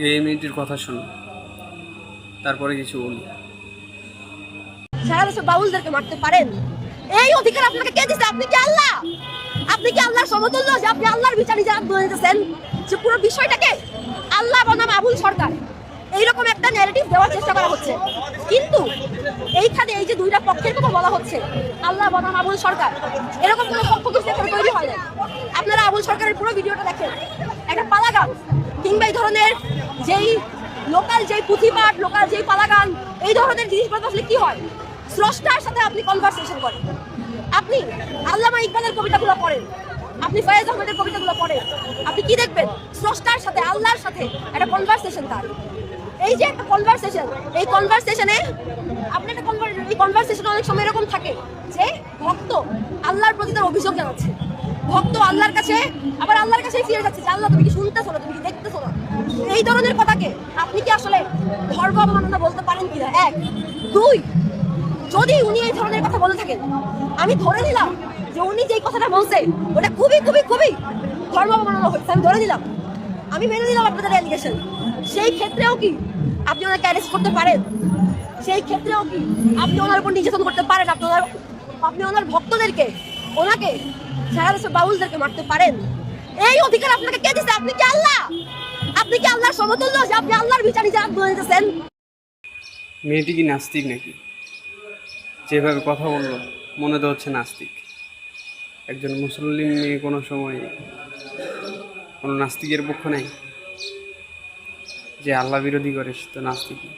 এই মেয়েটির কথা শুনুন, তারপরে কিছু বলি। সারা দেশে বাউলদেরকে মারতে পারেন, এই অধিকার আপনাকে কে দিয়েছে? আপনি কি আল্লাহ? আপনি কি আল্লাহর সমতুল্য যে আপনি আল্লাহর বিচারে যা বলে দিতেছেন যে পুরো বিষয়টাকে আল্লাহ বনাম আবুল সরকার এইরকম একটা ন্যারেটিভ দেওয়ার চেষ্টা করা হচ্ছে? কিন্তু এইখানে এই যে দুইটা পক্ষের কথা বলা হচ্ছে, আল্লাহ বনাম আবুল সরকার, এরকম কোনো পক্ষ কিন্তু এখানে তৈরি হয় না। আপনারা আবুল সরকারের পুরো ভিডিওটা দেখেন, একটা পালাগান কিংবা এই ধরনের যেই লোকাল যেই পুঁথিপাঠ, লোকাল যেই পালাগান, এই ধরনের জিনিসগুলো আসলে কি হয়? স্রষ্টার সাথে আপনি কনভারসেশন করেন, আপনি আল্লামা ইকবালের কবিতাগুলো পড়েন, আপনি ফয়েজ আহমেদের কবিতাগুলো পড়েন, আপনি কি দেখবেন? স্রষ্টার সাথে, আল্লাহর সাথে একটা কনভারসেশন। তার এই যে একটা কনভারসেশন, এই কনভারসেশনে আপনি একটা এই কনভারসেশন অনেক সময় এরকম থাকে যে ভক্ত আল্লাহর প্রতি তার অভিযোগ জানাচ্ছে, ভক্ত আল্লাহর কাছে আবার আল্লাহর কাছেই ফিরে যাচ্ছে যে আল্লাহ তুমি কি শুনতেছো না, তুমি কি দেখতেছো না? এই ধরনের কথাকে আপনি কি আসলে ধর্ম অবমাননা বলতে পারেন কিনা? এক। দুই, যদি উনি এই ধরনের কথা বলে থাকেন, আমি ধরে নিলাম যে উনি যে কথাটা বলছে ওটা খুবই খুবই খুবই ধর্ম অবমাননা হয়েছে, আমি ধরে নিলাম, আমি মেনে নিলাম আপনাদের অ্যালিগেশন। সেই ক্ষেত্রেও কি আপনি ওনাকে অ্যারেস্ট করতে পারেন? সেই ক্ষেত্রেও কি আপনি ওনার উপর নির্যাতন করতে পারেন? আপনি ওনার ভক্তদেরকে, ওনাকে, সারা দেশের বাউলদেরকে মারতে পারেন? এই অধিকার আপনাকে কে দিয়েছে? আপনি কি আল্লাহ? আপনি কি আল্লাহর সমতুল্য যে আপনি আল্লাহর বিচারে যা বলে দিতেছেন? মেয়েটি কি নাস্তিক নাকি? যেভাবে কথা বললো মনে তো হচ্ছে নাস্তিক। একজন মুসলিম মেয়ে কোনো সময় কোনো নাস্তিকের পক্ষ নেই, যে আল্লাহ বিরোধী করে সে তো নাস্তিকই।